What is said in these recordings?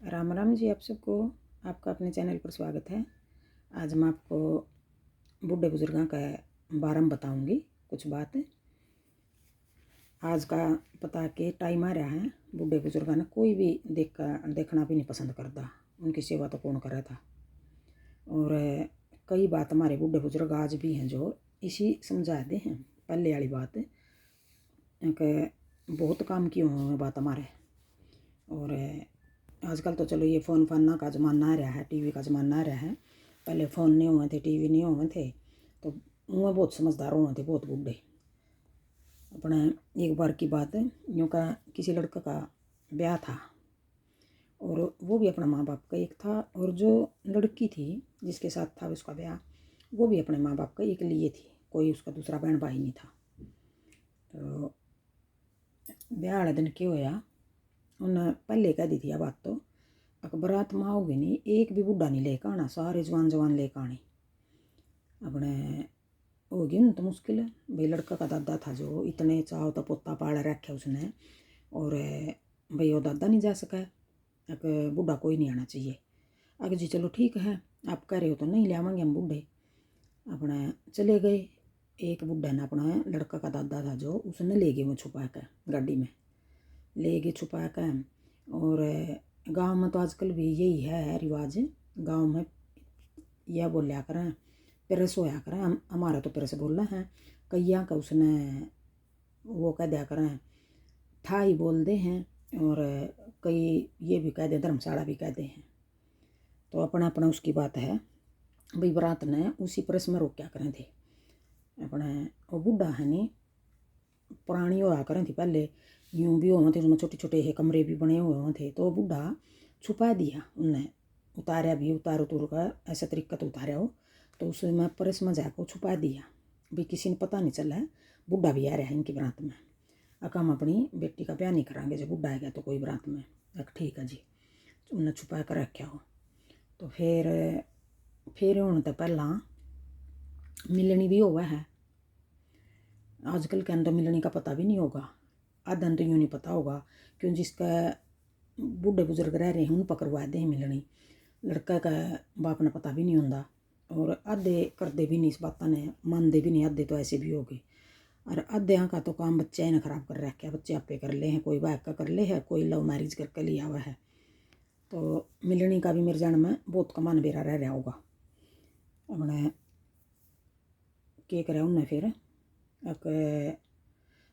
राम राम जी। आप सबको आपका अपने चैनल पर स्वागत है। आज मैं आपको बूढ़े बुजुर्गों का बारे में बताऊंगी कुछ बात। आज का पता के टाइम आ रहा है, बूढ़े बुजुर्गों ने कोई भी देखना भी नहीं पसंद करता। उनकी सेवा तो कौन करे था। और कई बात हमारे बूढ़े बुजुर्ग आज भी हैं जो इसी समझाते हैं। पहले वाली बात कि बहुत काम की हुई बात हमारे। और आजकल तो चलो ये फ़ोन फाना का ज़माना आ रहा है, टीवी का ज़माना आ रहा है। पहले फ़ोन नहीं हुए थे, टीवी नहीं हुए थे, तो वह बहुत समझदार हुए थे, बहुत बूढ़े। अपने एक बार की बात है, यूँ का किसी लड़का का ब्याह था और वो भी अपने माँ बाप का एक था, और जो लड़की थी जिसके साथ था उसका ब्याह, वो भी अपने माँ बाप का एक लिए थी, कोई उसका दूसरा बहन भाई नहीं था। तो ब्याह वाले दिन क्या होया, उन्हें पहले कह दी थी बात तो बरात में आओगे नहीं, एक भी बूढ़ा नहीं लेकर आना, सारे जवान जवान लेकर आने। अपने होगी ना तो मुश्किल है भाई। लड़का का दादा था जो इतने चाहो तो पोता पाल रखे उसने, और भाई वो दादा नहीं जा सका। अब बूढ़ा कोई नहीं आना चाहिए। अगर जी चलो ठीक है, आप कह रहे हो तो नहीं ले आवेंगे हम बूढ़े। अपने चले गए। एक बूढ़ा ने अपना लड़का का दादा था जो, उसने ले गए वो छुपा कर गाड़ी में, ले गए छुपा कर। और गांव में तो आजकल भी यही है रिवाज। गांव में यह बोलिया करें, पेरस होया करें, हमारा तो पेरस बोलना है। कैया का उसने वो कह दिया करें, ठाई बोल दे हैं। और कई ये भी कह दे, धर्मशाला भी कहते हैं। तो अपना अपना उसकी बात है भाई। बरात ने उसी परस में रोक क्या करें थे। अपने वो बूढ़ा है नहीं, पुरानी होया करें थी पहले, यूँ भी हुए थे उसमें, छोटे छोटे कमरे भी बने हुए थे। तो बूढ़ा छुपा दिया उनने, उतारा भी, उतार कर ऐसा तरीका तो उतारा हो, तो उसमें परस में जाकर छुपा दिया भी किसी ने पता नहीं चला है। बूढ़ा भी आ रहा है इनकी बरात में। हम अपनी बेटी का ब्याह नहीं करांगे जब बूढ़ा आएगा तो कोई बरात में। ठीक है जी, उन्हें छुपा कर रखा हो। तो फिर हूँ तो पहला मिलनी भी हुआ है। आजकल के अंदर मिलने का पता भी नहीं होगा, आधन तो यूँ नहीं पता होगा क्यों जिसका बूढ़े बुजुर्ग रह रहे हैं उन पकड़वा दे मिलनी। लड़का का बाप ने पता भी नहीं होता, और आधे करते भी नहीं इस बात ने, मानते भी नहीं। आधे तो ऐसे भी हो गए, और आधे का तो काम बच्चे ने खराब कर रखा है। बच्चे आपे कर ले हैं, कोई बाइक का कर ले है, कोई लव मैरिज करके लिया हुआ है। तो मिलनी का भी मेरे जान में बहुत कमान बेरा रह रहा होगा। अपने के करे उन्हें फिर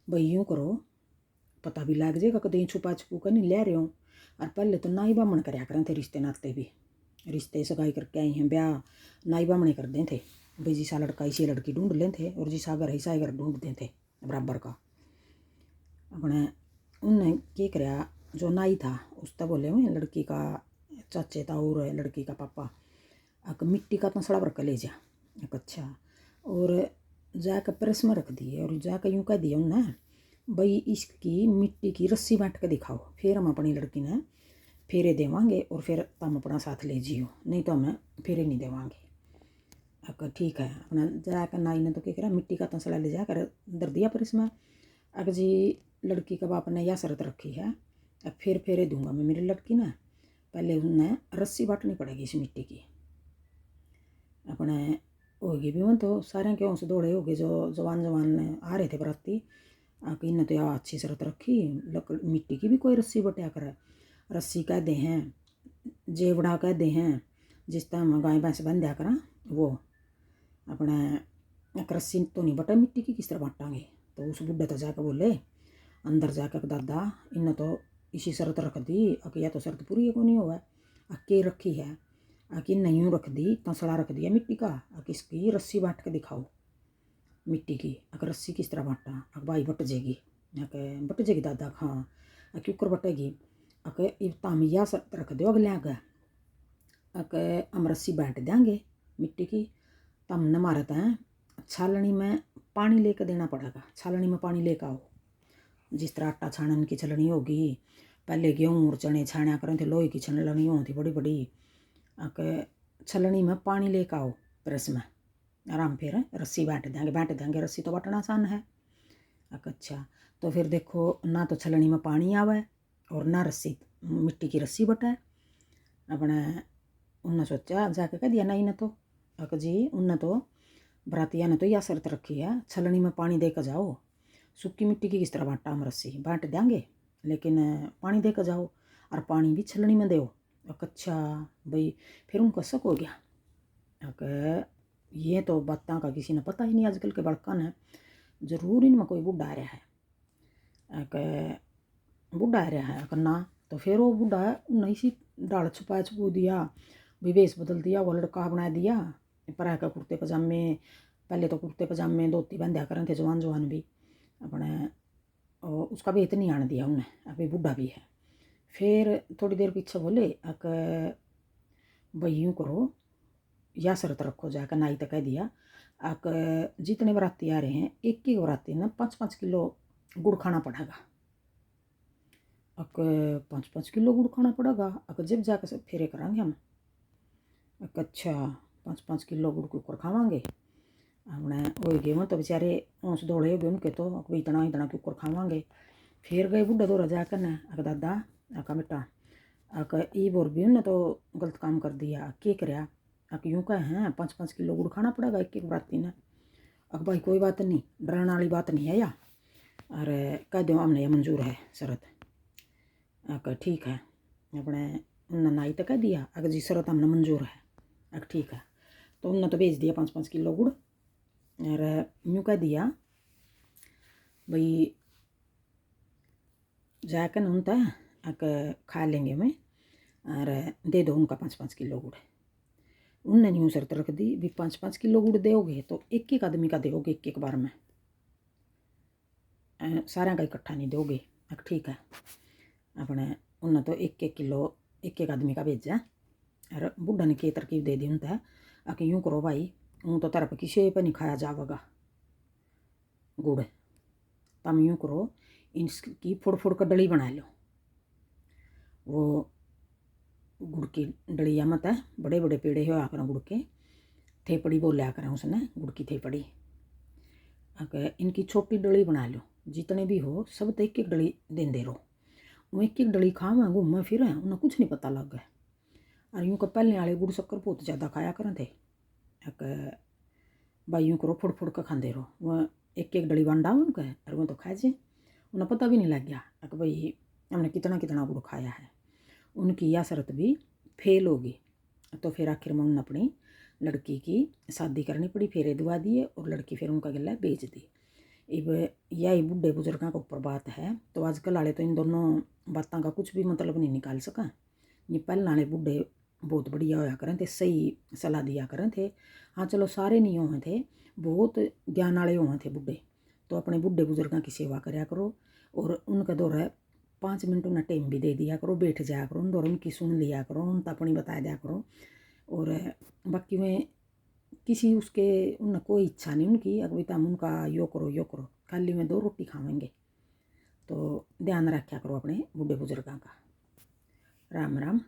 भाई यूँ करो, पता भी लग जाएगा कहीं छुपा छुपू कर नहीं ले रहे हो। और पहले तो नाई बामण कराया करें थे, रिश्ते नाते भी, रिश्ते सगाई करके आई हैं, ब्याह नाई बामणे कर दें थे भाई। जिसा लड़का इसी लड़की ढूंढ लें थे, और जिसा घर ऐसा घर ढूंढ दें थे बराबर का। अपने उनने क्या कराया, जो नाई था उसका बोले हुए लड़की का चाचे था और लड़की का पापा, मिट्टी का तंसड़ा पर ले जा। अच्छा, और जाकर प्रेस में रख दिए, और जाकर यूँ कह दिया उन्हें भाई इसकी मिट्टी की रस्सी बांट कर दिखाओ, फिर हम अपनी लड़की ने फेरे देवांगे, और फिर तुम अपना साथ ले जियो, नहीं तो हमें फेरे नहीं देवांगे। अगर ठीक है, अपना जाकर नाई ने तो क्या करा, मिट्टी का तंसड़ा ले जाकर दर दिया प्रेस में। अगर जी लड़की का बाप ने यह शर्त रखी है, अब फिर फेरे दूंगा मैं मेरी लड़की ने, पहले उन्हें रस्सी बांटनी पड़ेगी इस मिट्टी की। अपने होगी भी मैं तो सारे क्यों से दौड़े हो गए जो जवान जवान आ रहे थे बराती। आके इन्हें तो यार अच्छी शरत रखी, लकड़ मिट्टी की भी कोई रस्सी बटिया करे। रस्सी कह दे हैं, जेवड़ा कह दे हैं, जिस टाइम गाय भैंस बन दिया करा वो। अपने एक रस्सी तो नहीं बटा मिट्टी की, किस तरह बांटांगे। तो उस बुढ़े तो जाकर बोले अंदर जाकर, दादा इन्हें तो इसी शरत रख दी, अक या तो शरत पूरी को नहीं हुआ, अके रखी है, आकि नहीं रख दी, तंसड़ा रख दिया मिट्टी का, आकि इसकी रस्सी बांट के दिखाओ मिट्टी की। अगर रस्सी किस तरह बांटा, अक भाई बट जाएगी, बट जाएगी दादा, हाँ अक ऊपर बटेगी। अक ताम या शर्त रख दो अगले आगे, अक हम रस्सी बांट देंगे मिट्टी की, तम न मारत हैं छालनी में पानी लेकर देना पड़ेगा। छालनी में पानी लेकर आओ, जिस तरह आटा छानन की छलनी होगी, पहले गेहूँ और चने छाना करें थे, लोहे की छलनी होती बड़ी बड़ी। छलनी में पानी लेकर आओ प्रेस में, आराम फिर रस्सी बांट देंगे, रस्सी तो बांटना आसान है। अच्छा, तो फिर देखो ना तो छलनी में पानी आवे और ना रस्सी, मिट्टी की रस्सी बटे, अपने उनने सोचा जाके कह दिया नहीं न तो अक जी उनने तो बरातिया ने तो यह शर्त रखी है छलनी में पानी दे कर जाओ। सूखी मिट्टी की किस तरह बांटा हम रस्सी बांट देंगे लेकिन पानी दे कर जाओ और पानी भी छलनी में दो। अच्छा भाई फिर उनको शक हो गया कि ये तो बातों का किसी ने पता ही नहीं आजकल के बड़का ने जरूर इनमें कोई बूढ़ा आ रहा है कि बूढ़ा आ रहा है करना। तो फिर वो बूढ़ा उन्हें इसी डाल छुपा छुपू दिया विवेश बदल दिया वो लड़का बना दिया पर का कुर्ते पजामे पहले तो कुर्ते पजामे धोती बांधा करें थे जवान जवान भी अपने उसका भी इतनी आन दिया उन्हें अभी बूढ़ा भी है। फिर थोड़ी देर पीछे बोले भाई यूँ करो या शर्त रखो जाकर नाई तक कह दिया जितने बराती आ रहे हैं एक एक बराती ना 5-5 किलो गुड़ खाना पड़ेगा। 5-5 किलो गुड़ खाना पड़ेगा जब जाकर सब फेरे करांगे हम। अच्छा 5-5 किलो गुड़ के ऊपर खावांगे हमने हो गए वो तो बेचारे ऊँस दौड़े हो गए उनके तो इतना इतना के ऊपर खावांगे। फिर गए बुढ़ा दौरा जाकर न दादा बेटा ई बोर भी उन्हें तो गलत काम कर दिया के कराया यूँ कह हैं 5-5 किलो गुड़ खाना पड़ेगा एक एक बराती ने। भाई कोई बात नहीं डराने वाली बात नहीं है या और कह दो हमने यह मंजूर है शरत। ठीक है अपने उन्होंने नाई तो कह दिया जी शरत हमने मंजूर है ठीक है। तो उन्होंने तो भेज दिया 5-5 किलो गुड़ और यूँ कह दिया भाई जाकर न उनता खा लेंगे मैं और दे दो उनका 5-5 किलो गुड़। उनने यूँ शर्त रख दी भी 5-5 किलो गुड़ दोगे तो एक एक आदमी का दोगे एक एक बार में सारा का इकट्ठा नहीं दोगे ठीक है। अपने उन्हें तो एक एक किलो एक एक आदमी का भेजा और बुढ़ा ने के तरकीब दे दी उनता यूँ करो भाई ऊँ तो तरफ किसी पर नहीं खाया जाएगा गुड़ तम यूँ करो इनकी फुड़ कर डली बना लो। वो गुड़ की डलिया मत है बड़े बड़े पेड़े हो आकर गुड़ के थेपड़ी बोलिया करें उसने गुड़ की थेपड़ी इनकी छोटी डली बना लो जितने भी हो सब तो एक एक डली देंदे रहो। वो एक एक डली खावें घूमें फिरें उन्हें कुछ नहीं पता लग गया। और यूँ का पहले वाले गुड़ शक्कर बहुत ज़्यादा खाया करें थे भाई यूँ करो फुड़ कर खाते रहो। वह एक एक डली बांडा उनका और वो तो खाए जे उन्हें पता भी नहीं लग गया भाई हमने कितना कितना गुड़ खाया है। उनकी यह शर्त भी फेल होगी। तो फिर आखिर में उन्होंने अपनी लड़की की शादी करनी पड़ी फेरे दुआ दिए और लड़की फिर उनका गला बेच दी। अब यही बुढ़े बुजुर्गों के ऊपर बात है। तो आजकल वाले तो इन दोनों बातों का कुछ भी मतलब नहीं निकाल सका। ये पहले वाले बुढ़े बहुत बढ़िया होया करें थे सही सलाह दिया करें थे। हाँ चलो सारे नहीं हुए थे बहुत ज्ञान वाले हुए थे बुढ़े। तो अपने बुढ़े बुजुर्गों की सेवा कराया करो और उनका दौरा 5 मिनट उन्हें टाइम भी दे दिया करो बैठ जाया करो उन उनकी सुन लिया करो उन अपनी बता दिया करो। और बाकी में किसी उसके उन कोई इच्छा नहीं उनकी अगर तुम उनका यो करो खाली में 2 रोटी खावेंगे। तो ध्यान रखा करो अपने बुढ़े बुजुर्गों का। राम राम।